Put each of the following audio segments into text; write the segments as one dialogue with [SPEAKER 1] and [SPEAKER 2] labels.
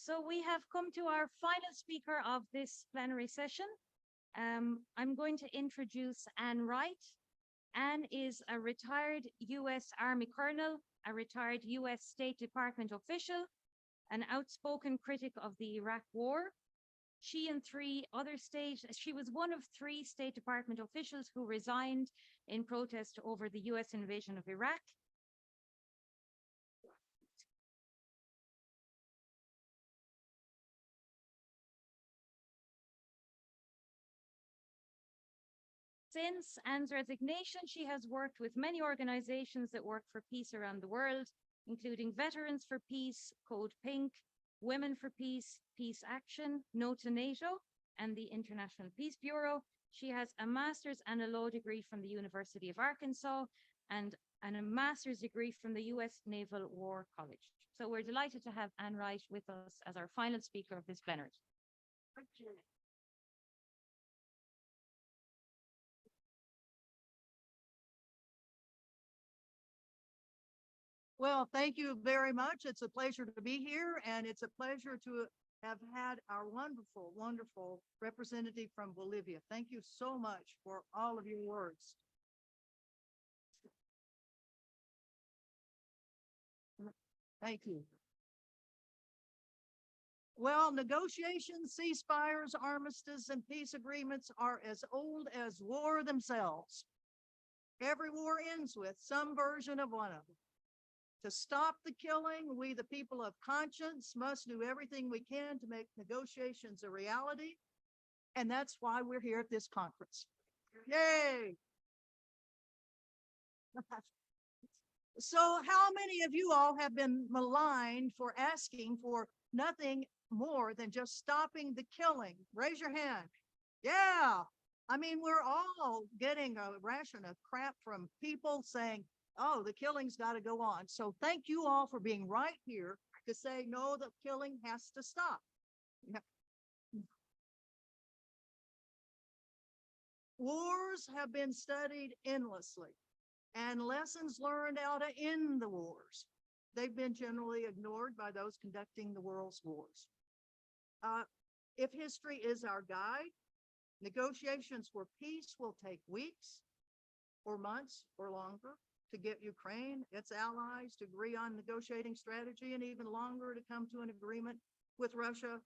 [SPEAKER 1] So we have come to our final speaker of this plenary session. I'm going to introduce Anne Wright. Anne is a retired US Army colonel, a retired US State Department official, an outspoken critic of the Iraq War. She was one of 3 State Department officials who resigned in protest over the US invasion of Iraq. Since Anne's resignation, she has worked with many organizations that work for peace around the world, including Veterans for Peace, Code Pink, Women for Peace, Peace Action, No to NATO, and the International Peace Bureau. She has a master's and a law degree from the University of Arkansas and a master's degree from the US Naval War College. So we're delighted to have Anne Wright with us as our final speaker of this plenary. Thank you.
[SPEAKER 2] Well, thank you very much. It's a pleasure to be here, and it's a pleasure to have had our wonderful, wonderful representative from Bolivia. Thank you so much for all of your words. Thank you. Well, negotiations, ceasefires, armistice, and peace agreements are as old as war themselves. Every war ends with some version of one of them. To stop the killing, we, the people of conscience, must do everything we can to make negotiations a reality. And that's why we're here at this conference. Yay! So how many of you all have been maligned for asking for nothing more than just stopping the killing? Raise your hand. Yeah. I mean, we're all getting a ration of crap from people saying, oh, the killing's got to go on. So thank you all for being right here to say, no, the killing has to stop. Wars have been studied endlessly, and lessons learned how to end the wars. They've been generally ignored by those conducting the world's wars. If history is our guide, negotiations for peace will take weeks or months or longer to get Ukraine, its allies, to agree on negotiating strategy, and even longer to come to an agreement with Russia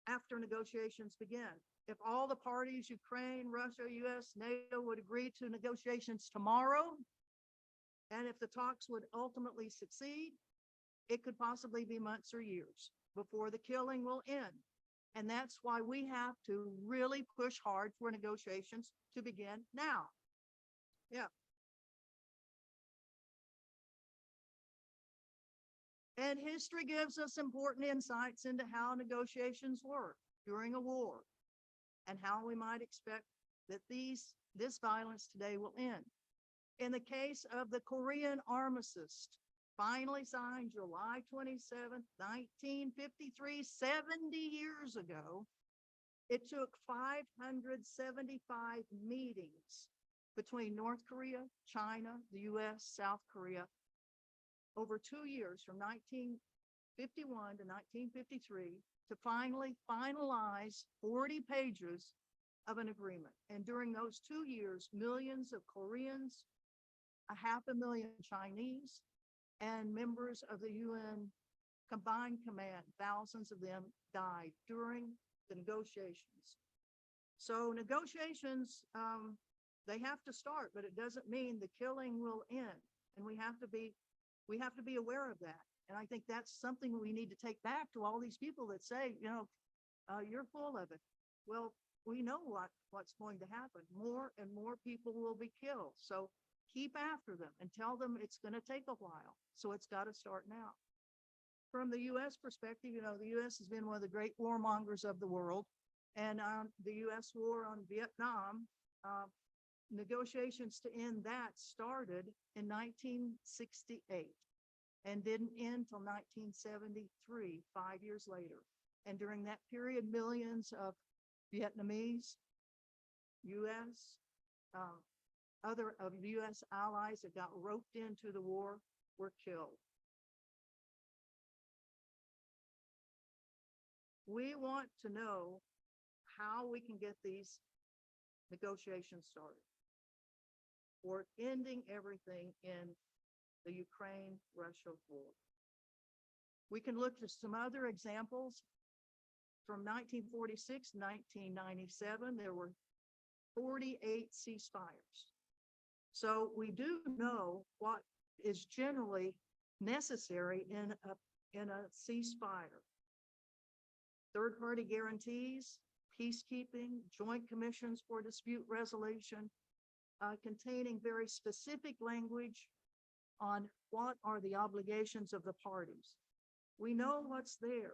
[SPEAKER 2] after negotiations begin. If all the parties, Ukraine, Russia, US, NATO, would agree to negotiations tomorrow, and if the talks would ultimately succeed, it could possibly be months or years before the killing will end. And that's why we have to really push hard for negotiations to begin now. Yeah. And history gives us important insights into how negotiations work during a war and how we might expect that this violence today will end. In the case of the Korean armistice, finally signed July 27th, 1953, 70 years ago, it took 575 meetings between North Korea, China, the US, South Korea, over 2 years from 1951 to 1953 to finally finalize 40 pages of an agreement. And during those 2 years, millions of Koreans, 500,000 Chinese, and members of the UN Combined Command, thousands of them died during the negotiations. So negotiations, they have to start, but it doesn't mean the killing will end. And we have to be aware of that. And I think that's something we need to take back to all these people that say, you're full of it. Well, we know what's going to happen. More and more people will be killed. So keep after them and tell them it's going to take a while. So it's got to start now. From the U.S. perspective, the U.S. has been one of the great warmongers of the world. And the U.S. war on Vietnam, negotiations to end that started in 1968 and didn't end till 1973, 5 years later. And during that period, millions of Vietnamese, U.S., other of U.S. allies that got roped into the war were killed. We want to know how we can get these negotiations started for ending everything in the Ukraine-Russia war. We can look to some other examples. From 1946 to 1997, there were 48 ceasefires. So we do know what is generally necessary in a ceasefire. Third-party guarantees, peacekeeping, joint commissions for dispute resolution, containing very specific language on what are the obligations of the parties. We know what's there,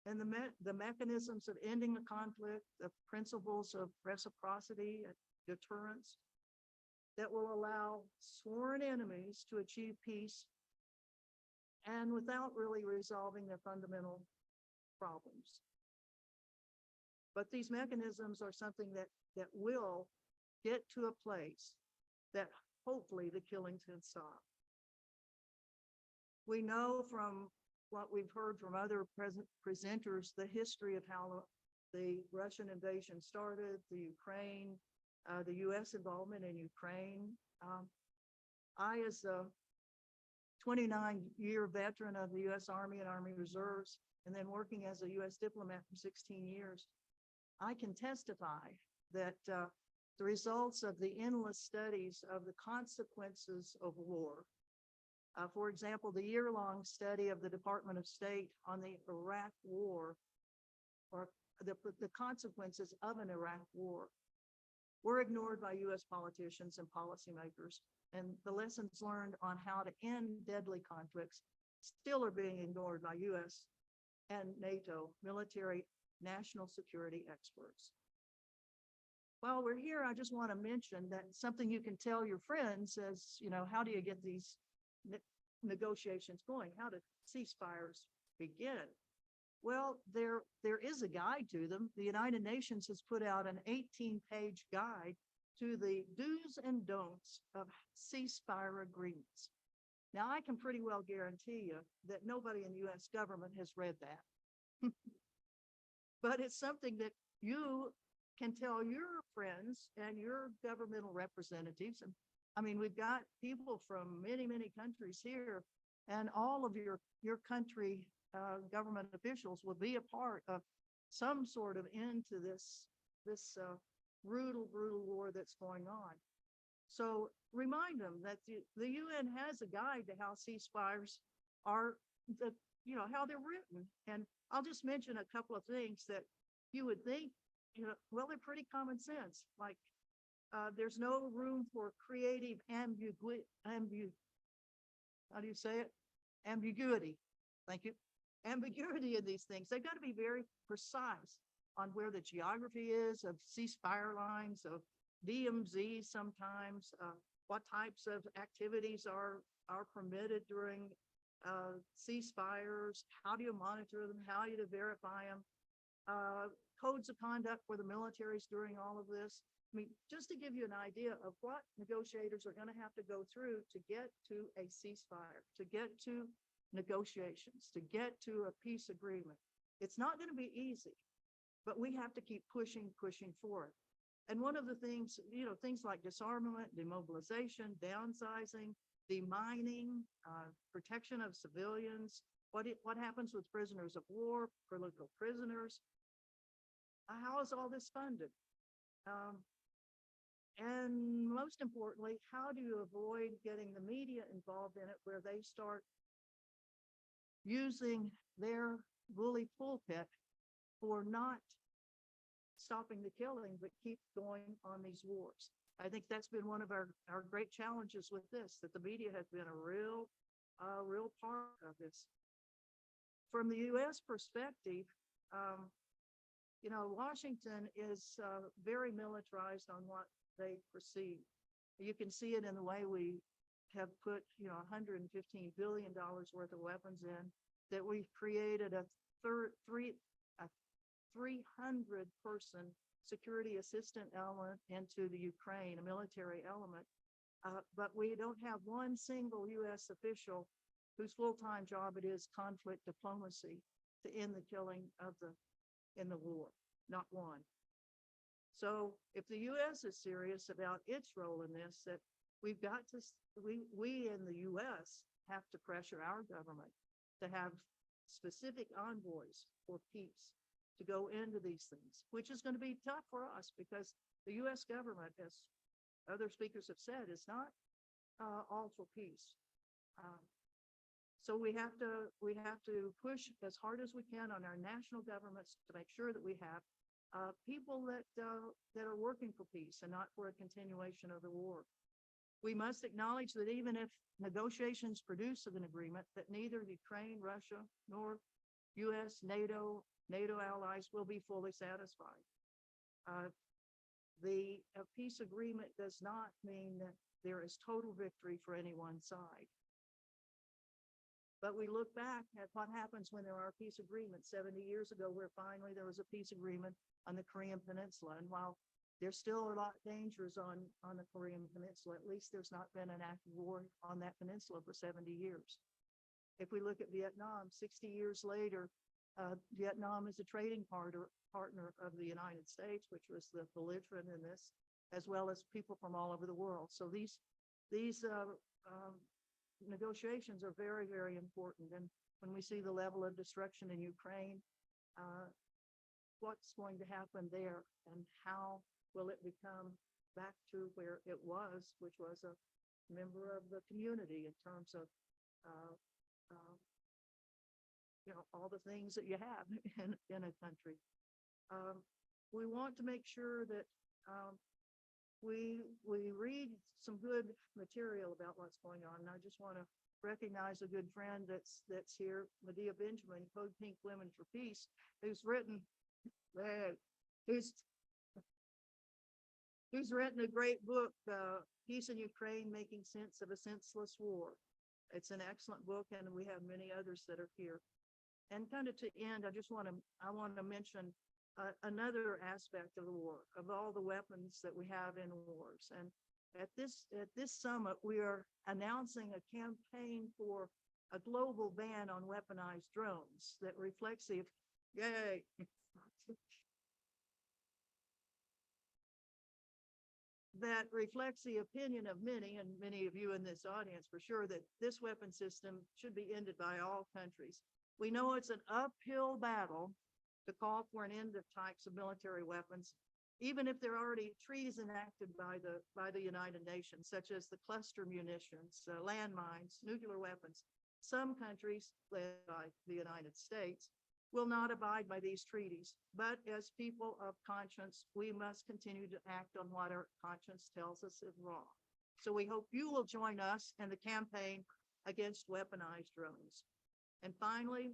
[SPEAKER 2] and the mechanisms of ending the conflict, the principles of reciprocity and deterrence that will allow sworn enemies to achieve peace and without really resolving their fundamental problems. But these mechanisms are something that will get to a place that hopefully the killings can stop. We know from what we've heard from other presenters, the history of how the Russian invasion started, the Ukraine, the U.S. involvement in Ukraine. I, as a 29-year veteran of the U.S. Army and Army Reserves, and then working as a U.S. diplomat for 16 years, I can testify that the results of the endless studies of the consequences of war, for example, the year-long study of the Department of State on the Iraq War, or the consequences of an Iraq war, were ignored by U.S. politicians and policymakers, and the lessons learned on how to end deadly conflicts still are being ignored by U.S. and NATO military national security experts. While we're here, I just want to mention that something you can tell your friends is, how do you get these negotiations going? How do ceasefires begin? Well, there is a guide to them. The United Nations has put out an 18-page guide to the do's and don'ts of ceasefire agreements. Now, I can pretty well guarantee you that nobody in the U.S. government has read that. But it's something that you can tell your friends and your governmental representatives. And I mean, we've got people from many, many countries here, and all of your country government officials will be a part of some sort of end to this brutal war that's going on. So remind them that the UN has a guide to how ceasefires are, how they're written. And I'll just mention a couple of things that you would think, well, they're pretty common sense. Like, there's no room for creative ambiguity. How do you say it? Ambiguity. Thank you. Ambiguity in these things. They've got to be very precise on where the geography is of ceasefire lines, of DMZ sometimes, what types of activities are permitted during ceasefires, how do you monitor them, how do you verify them, codes of conduct for the militaries during all of this. I mean, just to give you an idea of what negotiators are going to have to go through to get to a ceasefire, to get to negotiations, to get to a peace agreement. It's not going to be easy, but we have to keep pushing forward. And one of the things, things like disarmament, demobilization, downsizing, demining, protection of civilians, what happens with prisoners of war, political prisoners, how is all this funded? And most importantly, how do you avoid getting the media involved in it, where they start using their bully pulpit for not stopping the killing, but keep going on these wars? I think that's been one of our great challenges with this, that the media has been a real part of this. From the U.S. perspective, Washington is very militarized on what they perceive. You can see it in the way we have put, $115 billion worth of weapons in, that we've created a 300-person security assistant element into the Ukraine, a military element. But we don't have one single U.S. official whose full-time job it is conflict diplomacy to end the killing of the in the war, not one. So if the U.S. is serious about its role in this, that we've got to, we in the U.S. have to pressure our government to have specific envoys for peace to go into these things, which is going to be tough for us because the U.S. government, as other speakers have said, is not all for peace. So we have to push as hard as we can on our national governments to make sure that we have people that are working for peace and not for a continuation of the war. We must acknowledge that even if negotiations produce an agreement, that neither Ukraine, Russia, nor U.S., NATO allies will be fully satisfied. The peace agreement does not mean that there is total victory for any one side. But we look back at what happens when there are peace agreements 70 years ago, where finally there was a peace agreement on the Korean Peninsula. And while there's still a lot of dangers on the Korean Peninsula, at least there's not been an active war on that peninsula for 70 years. If we look at Vietnam, 60 years later, Vietnam is a trading partner of the United States, which was the belligerent in this, as well as people from all over the world. So these negotiations are very, very important. And when we see the level of destruction in Ukraine, what's going to happen there and how will it become back to where it was, which was a member of the community in terms of, all the things that you have in a country. We want to make sure that we read some good material about what's going on. And I just want to recognize a good friend that's here, Medea Benjamin, Code Pink Women for Peace, who's written a great book, Peace in Ukraine, Making Sense of a Senseless War. It's an excellent book, and we have many others that are here. And kind of to end, I want to mention another aspect of the war, of all the weapons that we have in wars. And at this summit, we are announcing a campaign for a global ban on weaponized drones that reflects the opinion of many, and many of you in this audience for sure, that this weapon system should be ended by all countries. We know it's an uphill battle to call for an end of types of military weapons, even if there are already treaties enacted by the United Nations, such as the cluster munitions, landmines, nuclear weapons. Some countries, led by the United States, will not abide by these treaties. But as people of conscience, we must continue to act on what our conscience tells us is wrong. So we hope you will join us in the campaign against weaponized drones. And finally,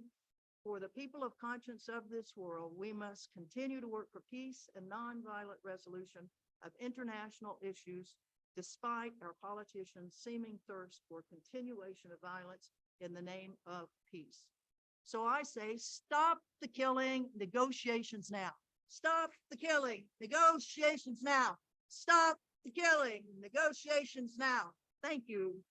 [SPEAKER 2] for the people of conscience of this world, we must continue to work for peace and nonviolent resolution of international issues, despite our politicians' seeming thirst for continuation of violence in the name of peace. So I say, stop the killing, negotiations now. Stop the killing, negotiations now. Stop the killing, negotiations now. Thank you.